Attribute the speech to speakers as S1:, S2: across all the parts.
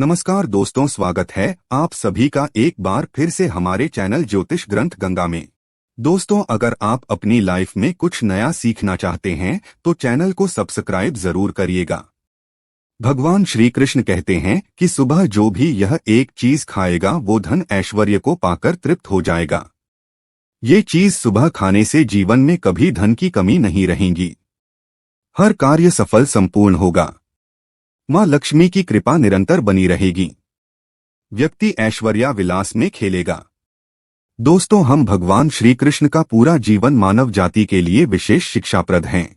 S1: नमस्कार दोस्तों, स्वागत है आप सभी का एक बार फिर से हमारे चैनल ज्योतिष ग्रंथ गंगा में। दोस्तों, अगर आप अपनी लाइफ में कुछ नया सीखना चाहते हैं तो चैनल को सब्सक्राइब जरूर करिएगा। भगवान श्री कृष्ण कहते हैं कि सुबह जो भी यह एक चीज खाएगा वो धन ऐश्वर्य को पाकर तृप्त हो जाएगा। ये चीज सुबह खाने से जीवन में कभी धन की कमी नहीं रहेगी, हर कार्य सफल संपूर्ण होगा, मां लक्ष्मी की कृपा निरंतर बनी रहेगी, व्यक्ति ऐश्वर्या विलास में खेलेगा। दोस्तों, हम भगवान श्री कृष्ण का पूरा जीवन मानव जाति के लिए विशेष शिक्षाप्रद हैं।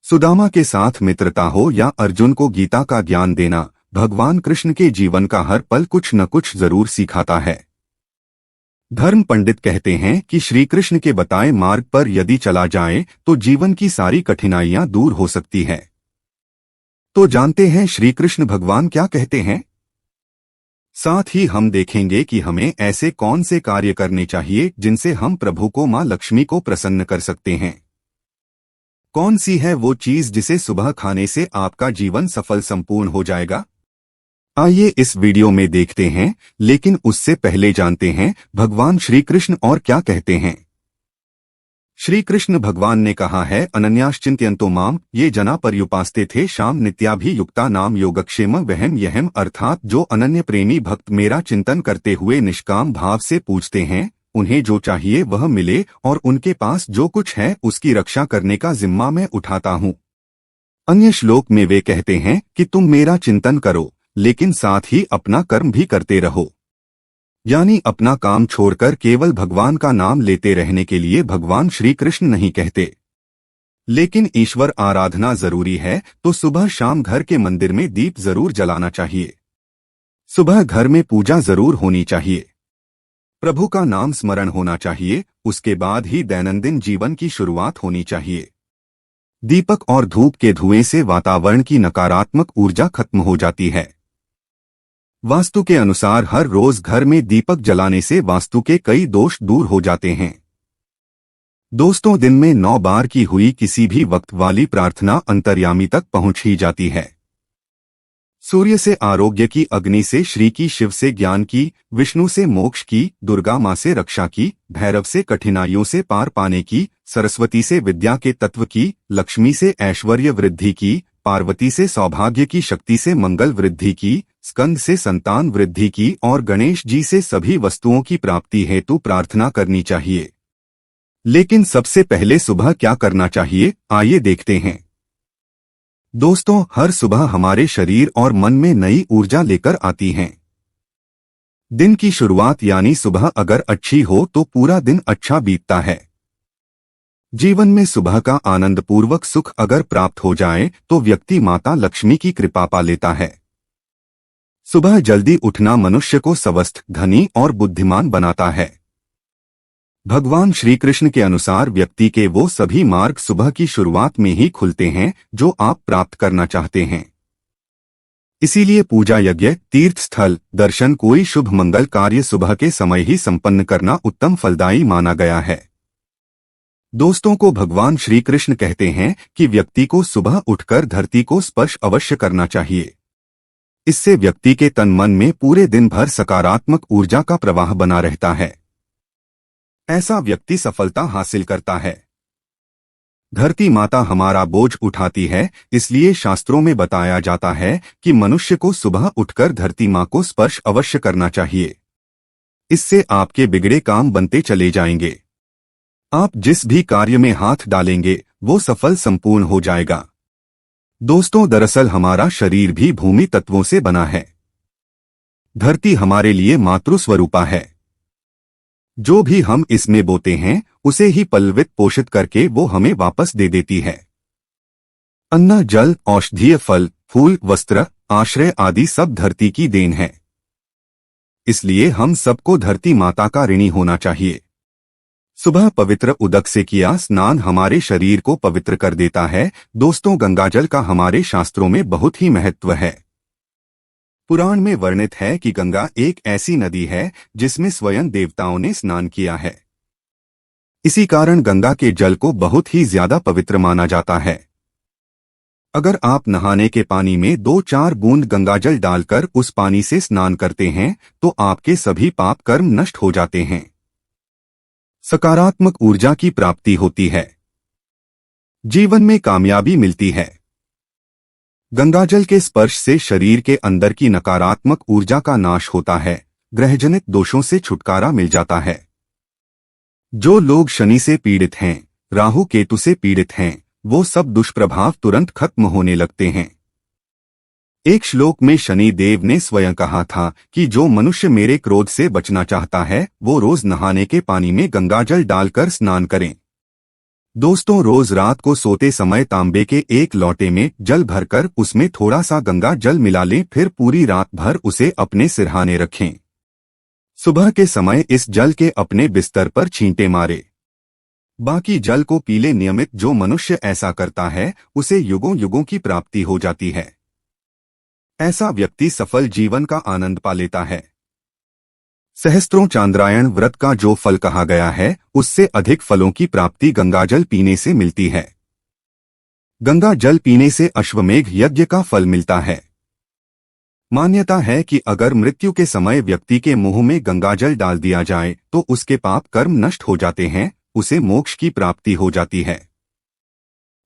S1: सुदामा के साथ मित्रता हो या अर्जुन को गीता का ज्ञान देना, भगवान कृष्ण के जीवन का हर पल कुछ न कुछ जरूर सिखाता है। धर्म पंडित कहते हैं कि श्री कृष्ण के बताए मार्ग पर यदि चला जाए तो जीवन की सारी कठिनाइयां दूर हो सकती है। तो जानते हैं श्री कृष्ण भगवान क्या कहते हैं। साथ ही हम देखेंगे कि हमें ऐसे कौन से कार्य करने चाहिए जिनसे हम प्रभु को मां लक्ष्मी को प्रसन्न कर सकते हैं। कौन सी है वो चीज जिसे सुबह खाने से आपका जीवन सफल संपूर्ण हो जाएगा। आइए इस वीडियो में देखते हैं, लेकिन उससे पहले जानते हैं भगवान श्री कृष्ण और क्या कहते हैं। श्री कृष्ण भगवान ने कहा है, अनन्याश्चिंत्यन्तो माम ये जना पर्युपास्ते थे शाम नित्याभियुक्ता नाम योगक्षेम वहम यहम, अर्थात जो अनन्य प्रेमी भक्त मेरा चिंतन करते हुए निष्काम भाव से पूछते हैं, उन्हें जो चाहिए वह मिले और उनके पास जो कुछ है उसकी रक्षा करने का जिम्मा मैं उठाता हूँ। अन्य श्लोक में वे कहते हैं कि तुम मेरा चिंतन करो लेकिन साथ ही अपना कर्म भी करते रहो, यानी अपना काम छोड़कर केवल भगवान का नाम लेते रहने के लिए भगवान श्री कृष्ण नहीं कहते। लेकिन ईश्वर आराधना जरूरी है तो सुबह शाम घर के मंदिर में दीप जरूर जलाना चाहिए, सुबह घर में पूजा जरूर होनी चाहिए, प्रभु का नाम स्मरण होना चाहिए, उसके बाद ही दैनंदिन जीवन की शुरुआत होनी चाहिए। दीपक और धूप के धुएं से वातावरण की नकारात्मक ऊर्जा खत्म हो जाती है। वास्तु के अनुसार हर रोज घर में दीपक जलाने से वास्तु के कई दोष दूर हो जाते हैं। दोस्तों, दिन में 9 बार की हुई किसी भी वक्त वाली प्रार्थना अंतर्यामी तक पहुंच ही जाती है। सूर्य से आरोग्य की, अग्नि से श्री की, शिव से ज्ञान की, विष्णु से मोक्ष की, दुर्गा मां से रक्षा की, भैरव से कठिनाइयों से पार पाने की, सरस्वती से विद्या के तत्व की, लक्ष्मी से ऐश्वर्य वृद्धि की, पार्वती से सौभाग्य की शक्ति से मंगल वृद्धि की, स्कंद से संतान वृद्धि की और गणेश जी से सभी वस्तुओं की प्राप्ति हेतु प्रार्थना करनी चाहिए। लेकिन सबसे पहले सुबह क्या करना चाहिए, आइए देखते हैं। दोस्तों, हर सुबह हमारे शरीर और मन में नई ऊर्जा लेकर आती हैं। दिन की शुरुआत यानी सुबह अगर अच्छी हो तो पूरा दिन अच्छा बीतता है। जीवन में सुबह का आनंदपूर्वक सुख अगर प्राप्त हो जाए तो व्यक्ति माता लक्ष्मी की कृपा पा लेता है। सुबह जल्दी उठना मनुष्य को स्वस्थ, धनी और बुद्धिमान बनाता है। भगवान श्री कृष्ण के अनुसार व्यक्ति के वो सभी मार्ग सुबह की शुरुआत में ही खुलते हैं जो आप प्राप्त करना चाहते हैं। इसीलिए पूजा, यज्ञ, तीर्थ स्थल, दर्शन, कोई शुभ मंगल कार्य सुबह के समय ही संपन्न करना उत्तम फलदायी माना गया है। दोस्तों को भगवान श्री कृष्ण कहते हैं कि व्यक्ति को सुबह उठकर धरती को स्पर्श अवश्य करना चाहिए। इससे व्यक्ति के तन मन में पूरे दिन भर सकारात्मक ऊर्जा का प्रवाह बना रहता है। ऐसा व्यक्ति सफलता हासिल करता है। धरती माता हमारा बोझ उठाती है, इसलिए शास्त्रों में बताया जाता है कि मनुष्य को सुबह उठकर धरती मां को स्पर्श अवश्य करना चाहिए। इससे आपके बिगड़े काम बनते चले जाएंगे। आप जिस भी कार्य में हाथ डालेंगे वो सफल संपूर्ण हो जाएगा। दोस्तों, दरअसल हमारा शरीर भी भूमि तत्वों से बना है। धरती हमारे लिए मातृस्वरूपा है। जो भी हम इसमें बोते हैं उसे ही पल्वित पोषित करके वो हमें वापस दे देती है। अन्न, जल, औषधीय फल, फूल, वस्त्र, आश्रय आदि सब धरती की देन है। इसलिए हम सबको धरती माता का ऋणी होना चाहिए। सुबह पवित्र उदक से किया स्नान हमारे शरीर को पवित्र कर देता है। दोस्तों, गंगाजल का हमारे शास्त्रों में बहुत ही महत्व है। पुराण में वर्णित है कि गंगा एक ऐसी नदी है जिसमें स्वयं देवताओं ने स्नान किया है। इसी कारण गंगा के जल को बहुत ही ज्यादा पवित्र माना जाता है। अगर आप नहाने के पानी में 2-4 बूंद गंगाजल डालकर उस पानी से स्नान करते हैं तो आपके सभी पाप कर्म नष्ट हो जाते हैं। सकारात्मक ऊर्जा की प्राप्ति होती है। जीवन में कामयाबी मिलती है। गंगाजल के स्पर्श से शरीर के अंदर की नकारात्मक ऊर्जा का नाश होता है, ग्रहजनित दोषों से छुटकारा मिल जाता है। जो लोग शनि से पीड़ित हैं, राहु केतु से पीड़ित हैं, वो सब दुष्प्रभाव तुरंत खत्म होने लगते हैं। एक श्लोक में शनि देव ने स्वयं कहा था कि जो मनुष्य मेरे क्रोध से बचना चाहता है वो रोज नहाने के पानी में गंगाजल डालकर स्नान करें। दोस्तों, रोज रात को सोते समय तांबे के एक लोटे में जल भरकर उसमें थोड़ा सा गंगा जल मिला लें, फिर पूरी रात भर उसे अपने सिरहाने रखें। सुबह के समय इस जल के अपने बिस्तर पर छींटे मारे, बाकी जल को पी ले। नियमित जो मनुष्य ऐसा करता है उसे युगों युगों की प्राप्ति हो जाती है। ऐसा व्यक्ति सफल जीवन का आनंद पा लेता है। सहस्त्रों चांद्रायण व्रत का जो फल कहा गया है उससे अधिक फलों की प्राप्ति गंगाजल पीने से मिलती है। गंगा जल पीने से अश्वमेघ यज्ञ का फल मिलता है। मान्यता है कि अगर मृत्यु के समय व्यक्ति के मुंह में गंगाजल डाल दिया जाए तो उसके पाप कर्म नष्ट हो जाते हैं, उसे मोक्ष की प्राप्ति हो जाती है।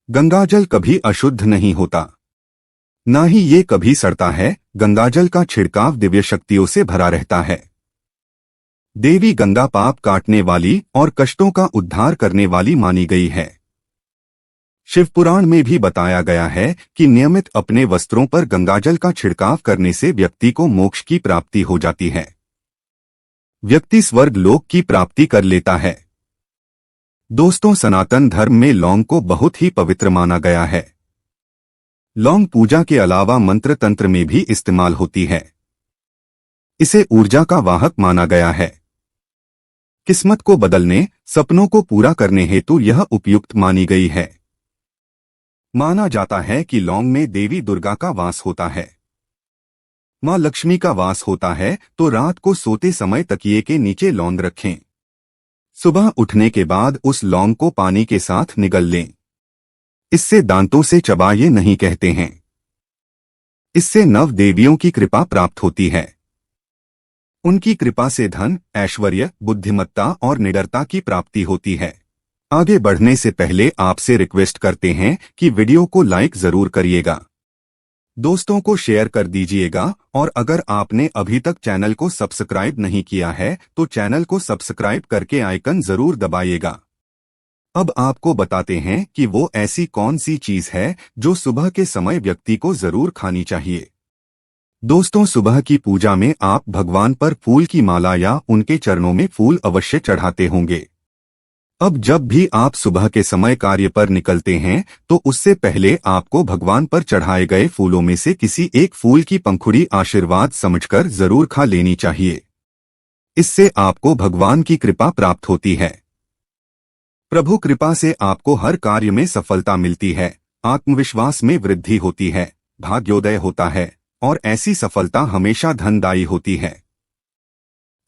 S1: गंगाजल कभी अशुद्ध नहीं होता, ना ही ये कभी सड़ता है। गंगाजल का छिड़काव दिव्य शक्तियों से भरा रहता है। देवी गंगा पाप काटने वाली और कष्टों का उद्धार करने वाली मानी गई है। शिवपुराण में भी बताया गया है कि नियमित अपने वस्त्रों पर गंगाजल का छिड़काव करने से व्यक्ति को मोक्ष की प्राप्ति हो जाती है। व्यक्ति स्वर्ग लोक की प्राप्ति कर लेता है। दोस्तों, सनातन धर्म में लौंग को बहुत ही पवित्र माना गया है। लौंग पूजा के अलावा मंत्र तंत्र में भी इस्तेमाल होती है। इसे ऊर्जा का वाहक माना गया है। किस्मत को बदलने, सपनों को पूरा करने हेतु यह उपयुक्त मानी गई है। माना जाता है कि लौंग में देवी दुर्गा का वास होता है, मां लक्ष्मी का वास होता है, तो रात को सोते समय तकिए के नीचे लौंग रखें। सुबह उठने के बाद उस लौंग को पानी के साथ निगल लें। इससे दांतों से चबाइए नहीं कहते हैं। इससे नव देवियों की कृपा प्राप्त होती है। उनकी कृपा से धन, ऐश्वर्य, बुद्धिमत्ता और निडरता की प्राप्ति होती है। आगे बढ़ने से पहले आपसे रिक्वेस्ट करते हैं कि वीडियो को लाइक जरूर करिएगा, दोस्तों को शेयर कर दीजिएगा, और अगर आपने अभी तक चैनल को सब्सक्राइब नहीं किया है तो चैनल को सब्सक्राइब करके आइकन जरूर दबाइएगा। अब आपको बताते हैं कि वो ऐसी कौन सी चीज है जो सुबह के समय व्यक्ति को जरूर खानी चाहिए। दोस्तों, सुबह की पूजा में आप भगवान पर फूल की माला या उनके चरणों में फूल अवश्य चढ़ाते होंगे। अब जब भी आप सुबह के समय कार्य पर निकलते हैं तो उससे पहले आपको भगवान पर चढ़ाए गए फूलों में से किसी एक फूल की पंखुड़ी आशीर्वाद समझकर जरूर खा लेनी चाहिए। इससे आपको भगवान की कृपा प्राप्त होती है। प्रभु कृपा से आपको हर कार्य में सफलता मिलती है, आत्मविश्वास में वृद्धि होती है, भाग्योदय होता है और ऐसी सफलता हमेशा धनदायी होती है।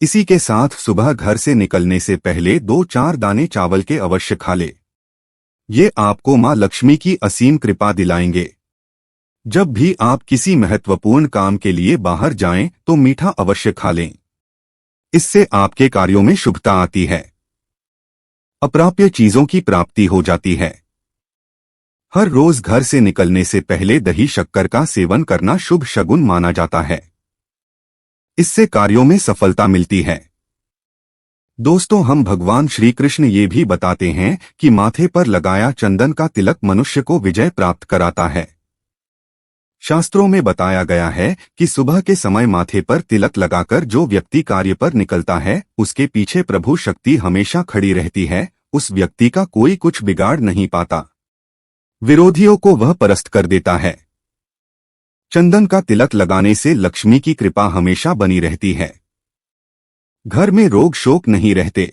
S1: इसी के साथ सुबह घर से निकलने से पहले 2-4 दाने चावल के अवश्य खा ले। ये आपको मां लक्ष्मी की असीम कृपा दिलाएंगे। जब भी आप किसी महत्वपूर्ण काम के लिए बाहर जाएं तो मीठा अवश्य खा लें। इससे आपके कार्यों में शुभता आती है। अप्राप्य चीजों की प्राप्ति हो जाती है। हर रोज घर से निकलने से पहले दही शक्कर का सेवन करना शुभ शगुन माना जाता है। इससे कार्यों में सफलता मिलती है। दोस्तों, हम भगवान श्री कृष्ण ये भी बताते हैं कि माथे पर लगाया चंदन का तिलक मनुष्य को विजय प्राप्त कराता है। शास्त्रों में बताया गया है कि सुबह के समय माथे पर तिलक लगाकर जो व्यक्ति कार्य पर निकलता है उसके पीछे प्रभु शक्ति हमेशा खड़ी रहती है। उस व्यक्ति का कोई कुछ बिगाड़ नहीं पाता, विरोधियों को वह परास्त कर देता है। चंदन का तिलक लगाने से लक्ष्मी की कृपा हमेशा बनी रहती है। घर में रोग शोक नहीं रहते।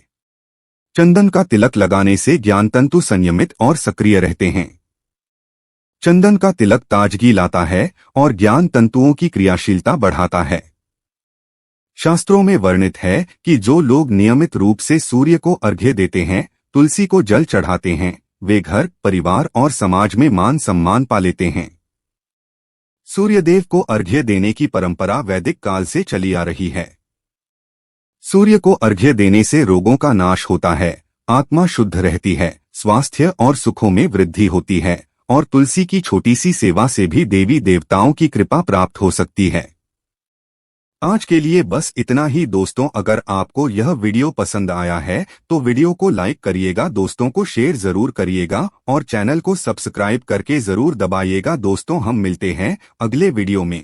S1: चंदन का तिलक लगाने से ज्ञान तंतु संयमित और सक्रिय रहते हैं। चंदन का तिलक ताजगी लाता है और ज्ञान तंतुओं की क्रियाशीलता बढ़ाता है। शास्त्रों में वर्णित है कि जो लोग नियमित रूप से सूर्य को अर्घ्य देते हैं, तुलसी को जल चढ़ाते हैं, वे घर, परिवार और समाज में मान सम्मान पा लेते हैं। सूर्यदेव को अर्घ्य देने की परंपरा वैदिक काल से चली आ रही है। सूर्य को अर्घ्य देने से रोगों का नाश होता है, आत्मा शुद्ध रहती है, स्वास्थ्य और सुखों में वृद्धि होती है और तुलसी की छोटी सी सेवा से भी देवी देवताओं की कृपा प्राप्त हो सकती है। आज के लिए बस इतना ही दोस्तों। अगर आपको यह वीडियो पसंद आया है तो वीडियो को लाइक करिएगा, दोस्तों को शेयर जरूर करिएगा और चैनल को सब्सक्राइब करके जरूर दबाइएगा। दोस्तों हम मिलते हैं अगले वीडियो में।